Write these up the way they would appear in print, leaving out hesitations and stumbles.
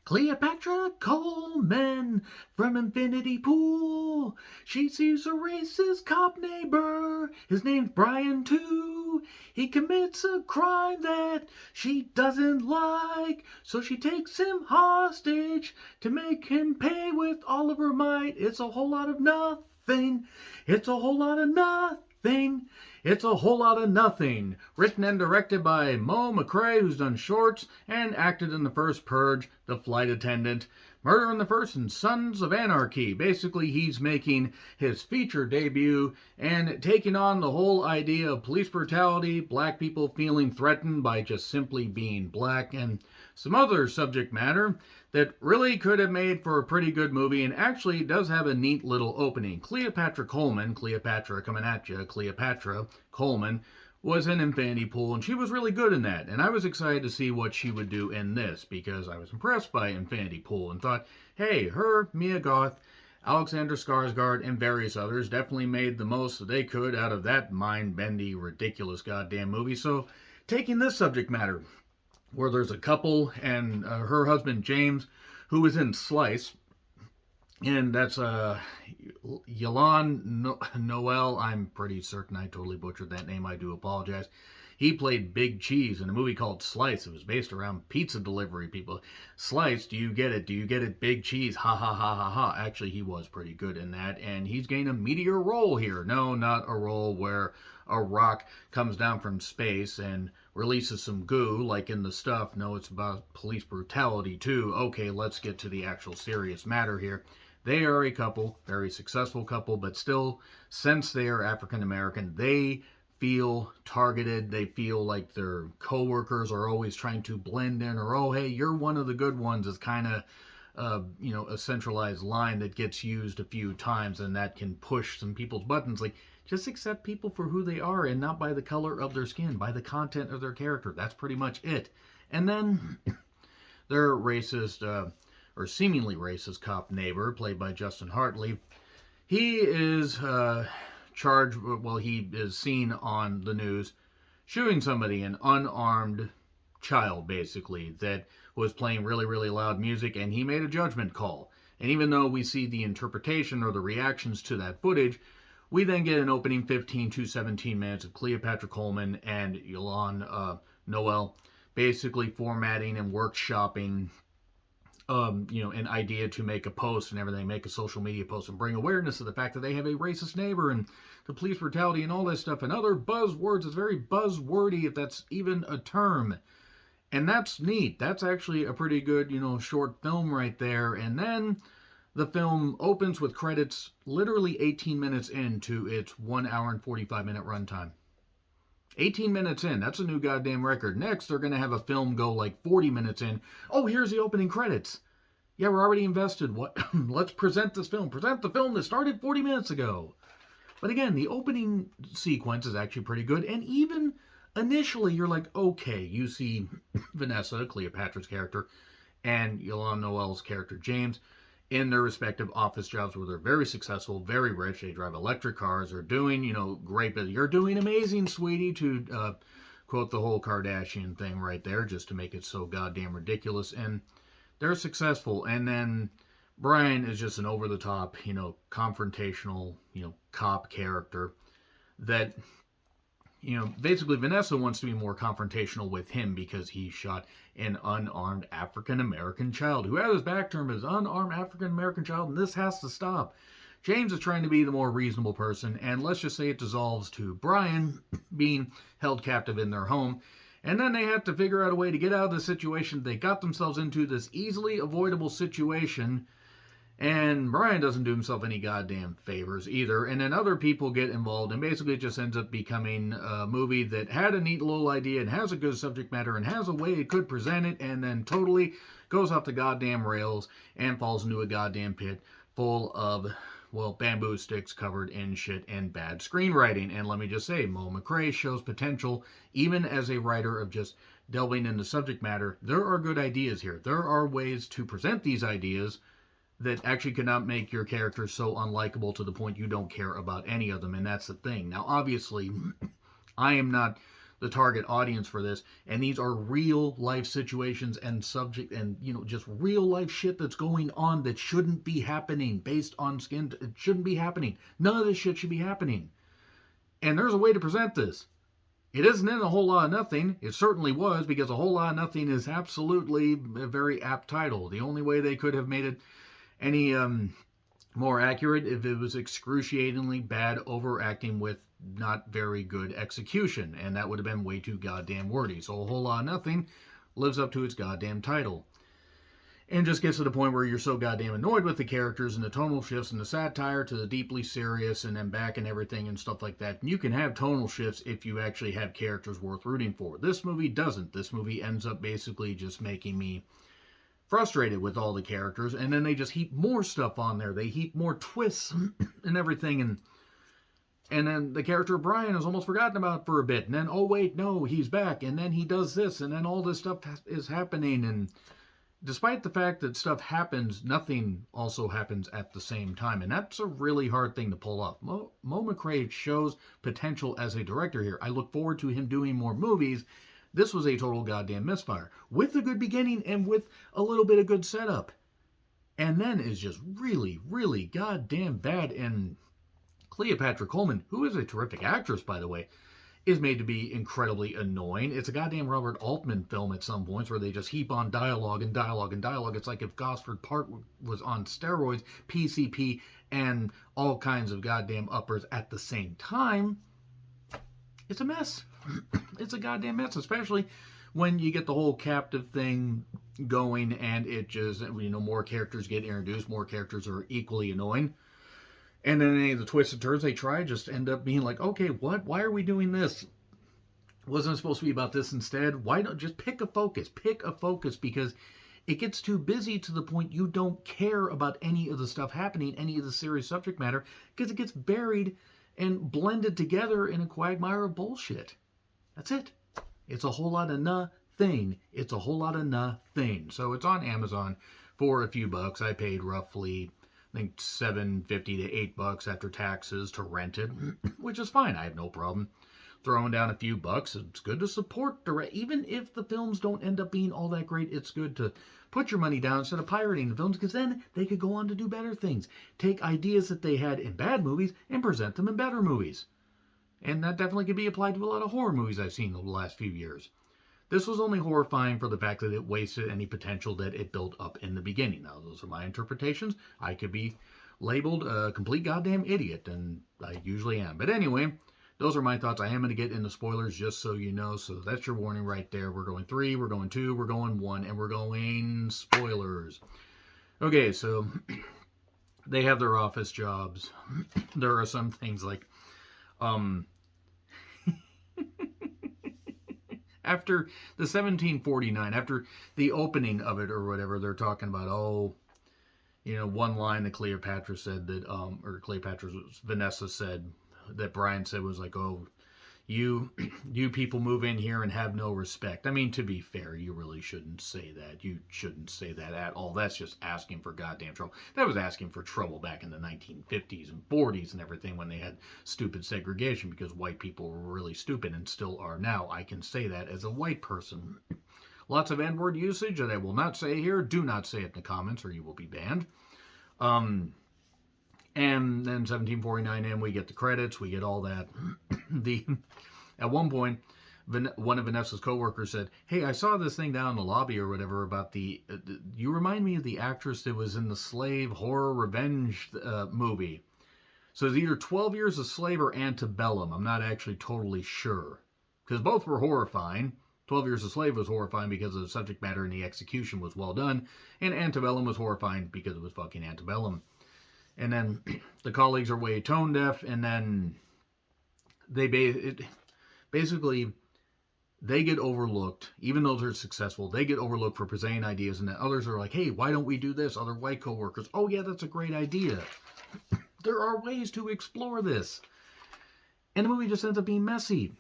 Cleopatra Coleman from Infinity Pool. She sees a racist cop neighbor. His name's Brian, too. He commits a crime that she doesn't like. So she takes him hostage to make him pay with all of her might. It's a whole lot of nothing. It's a whole lot of nothing. It's a whole lot of nothing. Written and directed by Mo McRae, who's done shorts and acted in the first Purge, The Flight Attendant, Murder in the First, and Sons of Anarchy. Basically, he's making his feature debut and taking on the whole idea of police brutality, black people feeling threatened by just simply being black, and some other subject matter that really could have made for a pretty good movie and actually does have a neat little opening. Cleopatra Coleman, Cleopatra coming at you, Cleopatra Coleman, was in Infinity Pool, and she was really good in that. And I was excited to see what she would do in this because I was impressed by Infinity Pool and thought, hey, her, Mia Goth, Alexander Skarsgård, and various others definitely made the most that they could out of that mind-bendy, ridiculous goddamn movie. So, taking this subject matter, where there's a couple and her husband James, who was in Slice, and that's Yalan Noel. I'm pretty certain I totally butchered that name. I do apologize. He played Big Cheese in a movie called Slice. It was based around pizza delivery people. Slice, do you get it? Do you get it? Big Cheese. Ha ha ha ha ha. Actually, he was pretty good in that, and he's gained a meteor role here. No, not a role where a rock comes down from space and releases some goo like in The Stuff. No, it's about police brutality too. Okay, let's get to the actual serious matter here. They are a couple, very successful couple, but still, since they are African American, they feel targeted. They feel like their coworkers are always trying to blend in, or, oh, hey, you're one of the good ones, is kind of a centralized line that gets used a few times, and that can push some people's buttons. Like, just accept people for who they are and not by the color of their skin, by the content of their character. That's pretty much it. And then their racist, or seemingly racist cop neighbor, played by Justin Hartley, he is charged, well, he is seen on the news shooting somebody, an unarmed child, basically, that was playing really, really loud music, and he made a judgment call. And even though we see the interpretation or the reactions to that footage, we then get an opening 15 to 17 minutes of Cleopatra Coleman and Yolan Noel basically formatting and workshopping an idea to make a post and everything, make a social media post and bring awareness to the fact that they have a racist neighbor and the police brutality and all this stuff and other buzzwords. It's very buzzwordy, if that's even a term. And that's neat. That's actually a pretty good, short film right there. And then the film opens with credits literally 18 minutes into its 1 hour and 45-minute runtime. 18 minutes in, that's a new goddamn record. Next, they're going to have a film go like 40 minutes in. Oh, here's the opening credits. Yeah, we're already invested. What? Let's present this film. Present the film that started 40 minutes ago. But again, the opening sequence is actually pretty good. And even initially, you're like, okay, you see Vanessa, Cleopatra's character, and Yolan Noel's character, James, in their respective office jobs where they're very successful, very rich. They drive electric cars. They're doing, great. But you're doing amazing, sweetie, to quote the whole Kardashian thing right there, just to make it so goddamn ridiculous. And they're successful. And then Brian is just an over-the-top, confrontational, cop character that, basically Vanessa wants to be more confrontational with him because he shot an unarmed African-American child who had his back turned as unarmed African-American child, and this has to stop. James is trying to be the more reasonable person, and let's just say it dissolves to Brian being held captive in their home. And then they have to figure out a way to get out of the situation they got themselves into, this easily avoidable situation. And Brian doesn't do himself any goddamn favors either. And then other people get involved, and basically it just ends up becoming a movie that had a neat little idea and has a good subject matter and has a way it could present it, and then totally goes off the goddamn rails and falls into a goddamn pit full of, bamboo sticks covered in shit and bad screenwriting. And let me just say, Mo McRae shows potential, even as a writer, of just delving into subject matter. There are good ideas here. There are ways to present these ideas that actually cannot make your character so unlikable to the point you don't care about any of them, and that's the thing. Now, obviously, I am not the target audience for this, and these are real life situations and subject, and just real life shit that's going on that shouldn't be happening based on skin. It shouldn't be happening. None of this shit should be happening. And there's a way to present this. It isn't in A Whole Lot of Nothing. It certainly was, because A Whole Lot of Nothing is absolutely a very apt title. The only way they could have made it any more accurate if it was excruciatingly bad overacting with not very good execution, and that would have been way too goddamn wordy. So A Whole Lot of Nothing lives up to its goddamn title. And just gets to the point where you're so goddamn annoyed with the characters and the tonal shifts and the satire to the deeply serious and then back and everything and stuff like that. And you can have tonal shifts if you actually have characters worth rooting for. This movie doesn't. This movie ends up basically just making me frustrated with all the characters, and then they just heap more stuff on there. They heap more twists and everything, and then the character of Brian is almost forgotten about for a bit, and then, oh wait, no, he's back, and then he does this, and then all this stuff is happening, and despite the fact that stuff happens, nothing also happens at the same time, and that's a really hard thing to pull off. Mo McRae shows potential as a director here. I look forward to him doing more movies. This was a total goddamn misfire, with a good beginning and with a little bit of good setup. And then is just really, really goddamn bad. And Cleopatra Coleman, who is a terrific actress, by the way, is made to be incredibly annoying. It's a goddamn Robert Altman film at some points where they just heap on dialogue and dialogue and dialogue. It's like if Gosford Park was on steroids, PCP, and all kinds of goddamn uppers at the same time. It's a mess. It's a goddamn mess, especially when you get the whole captive thing going and it just, more characters get introduced, more characters are equally annoying. And then any of the twists and turns they try just end up being like, okay, what? Why are we doing this? Wasn't it supposed to be about this instead? Why don't just pick a focus? Pick a focus, because it gets too busy to the point you don't care about any of the stuff happening, any of the serious subject matter, because it gets buried and blended together in a quagmire of bullshit. That's it. It's a whole lot of nothing. It's a whole lot of nothing. So it's on Amazon for a few bucks. I paid roughly, I think, $7.50 to $8 after taxes to rent it, which is fine. I have no problem throwing down a few bucks. It's good to support direct, even if the films don't end up being all that great. It's good to put your money down instead of pirating the films, because then they could go on to do better things. Take ideas that they had in bad movies and present them in better movies. And that definitely could be applied to a lot of horror movies I've seen over the last few years. This was only horrifying for the fact that it wasted any potential that it built up in the beginning. Now, those are my interpretations. I could be labeled a complete goddamn idiot, and I usually am. But anyway, those are my thoughts. I am going to get into spoilers, just so you know. So that's your warning right there. We're going 3, we're going 2, we're going 1, and we're going spoilers. Okay, so they have their office jobs. There are some things like, after the 1749, after the opening of it or whatever, they're talking about, one line that Cleopatra said that, or Vanessa said, that Brian said was like, oh, you people move in here and have no respect. I mean, to be fair, you really shouldn't say that. You shouldn't say that at all. That's just asking for goddamn trouble. That was asking for trouble back in the 1950s and 40s and everything, when they had stupid segregation because white people were really stupid, and still are now. I can say that as a white person. Lots of N-word usage that I will not say here. Do not say it in the comments or you will be banned. And then 1749, and we get the credits, we get all that. At one point, one of Vanessa's coworkers said, hey, I saw this thing down in the lobby or whatever about you remind me of the actress that was in the slave horror revenge movie. So it's either 12 Years a Slave or Antebellum. I'm not actually totally sure, because both were horrifying. 12 Years a Slave was horrifying because of the subject matter and the execution was well done, and Antebellum was horrifying because it was fucking Antebellum. And then the colleagues are way tone deaf, and then they basically get overlooked. Even though they're successful, they get overlooked for presenting ideas, and then others are like, hey, why don't we do this? Other white coworkers, oh yeah, that's a great idea. There are ways to explore this. And the movie just ends up being messy.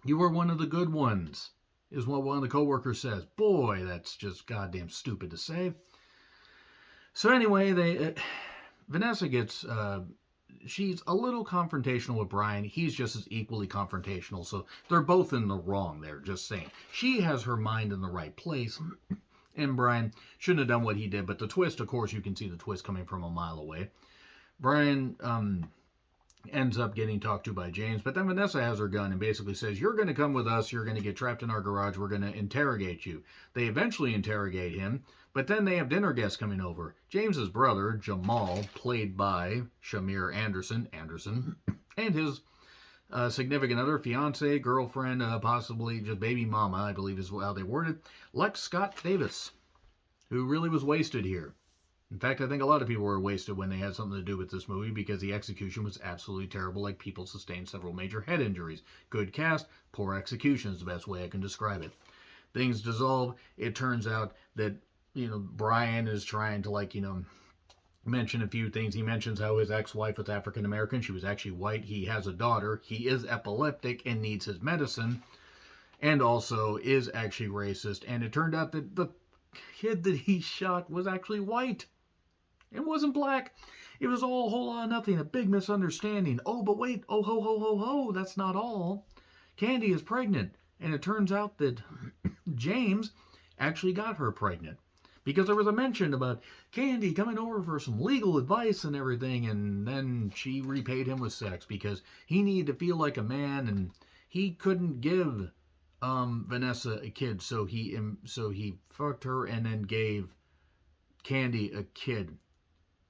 You were one of the good ones, is what one of the coworkers says. Boy, that's just goddamn stupid to say. So anyway, Vanessa gets she's a little confrontational with Brian. He's just as equally confrontational. So they're both in the wrong there, just saying. She has her mind in the right place. And Brian shouldn't have done what he did. But the twist, of course, you can see the twist coming from a mile away. Brian ends up getting talked to by James. But then Vanessa has her gun and basically says, you're going to come with us. You're going to get trapped in our garage. We're going to interrogate you. They eventually interrogate him. But then they have dinner guests coming over. James's brother, Jamal, played by Shamir Anderson, and his significant other, fiance, girlfriend, possibly just baby mama, I believe is how they worded, Lex Scott Davis, who really was wasted here. In fact, I think a lot of people were wasted when they had something to do with this movie because the execution was absolutely terrible. Like, people sustained several major head injuries. Good cast, poor execution is the best way I can describe it. Things dissolve. It turns out that Brian is trying to, mention a few things. He mentions how his ex-wife was African American. She was actually white. He has a daughter. He is epileptic and needs his medicine, and also is actually racist. And it turned out that the kid that he shot was actually white. It wasn't black. It was all a whole lot of nothing. A big misunderstanding. Oh, but wait. Oh, ho, ho, ho, ho. That's not all. Candy is pregnant. And it turns out that James actually got her pregnant. Because there was a mention about Candy coming over for some legal advice and everything, and then she repaid him with sex because he needed to feel like a man, and he couldn't give Vanessa a kid, so he fucked her and then gave Candy a kid.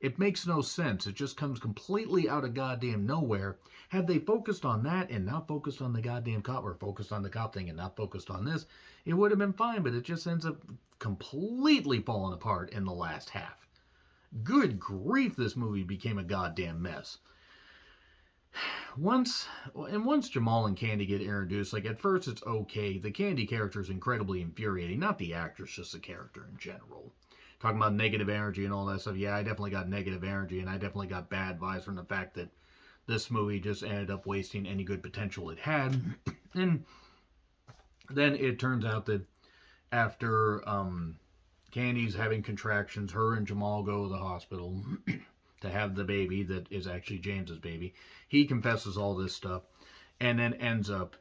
It makes no sense. It just comes completely out of goddamn nowhere. Had they focused on that and not focused on the goddamn cop, or focused on the cop thing and not focused on this, it would have been fine, but it just ends up completely falling apart in the last half. Good grief, this movie became a goddamn mess. Once Jamal and Candy get introduced, like, at first it's okay. The Candy character is incredibly infuriating. Not the actress, just the character in general. Talking about negative energy and all that stuff. Yeah, I definitely got negative energy, and I definitely got bad vibes from the fact that this movie just ended up wasting any good potential it had. And then it turns out that after Candy's having contractions, her and Jamal go to the hospital to have the baby that is actually James's baby. He confesses all this stuff and then ends up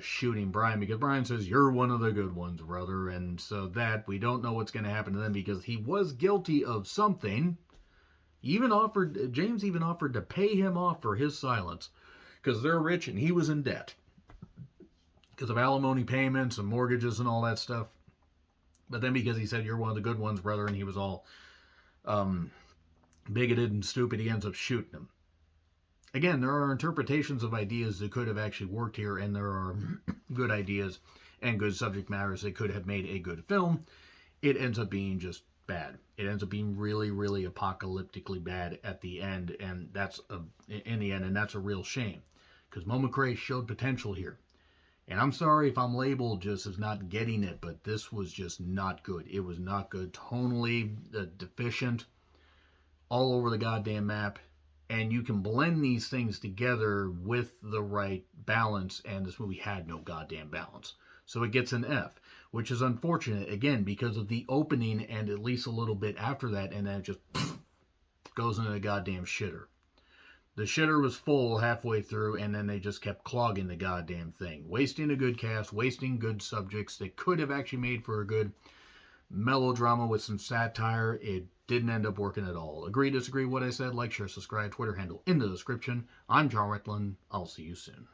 shooting Brian, because Brian says, you're one of the good ones, brother. And so that we don't know what's going to happen to them, because he was guilty of something. James even offered to pay him off for his silence, because they're rich and he was in debt because of alimony payments and mortgages and all that stuff. But then because he said, you're one of the good ones, brother, and he was all bigoted and stupid, he ends up shooting him. Again, there are interpretations of ideas that could have actually worked here, and there are good ideas and good subject matters that could have made a good film. It ends up being just bad. It ends up being really, really apocalyptically bad at the end, and that's a real shame, because Mo McRae showed potential here. And I'm sorry if I'm labeled just as not getting it, but this was just not good. It was not good. Tonally deficient all over the goddamn map. And you can blend these things together with the right balance, and this movie had no goddamn balance. So it gets an F, which is unfortunate, again, because of the opening and at least a little bit after that, and then it just goes into the goddamn shitter. The shitter was full halfway through, and then they just kept clogging the goddamn thing. Wasting a good cast, wasting good subjects that could have actually made for a good melodrama with some satire. It didn't end up working at all. Agree, disagree what I said? Like, share, subscribe, Twitter handle in the description. I'm John Retlin. I'll see you soon.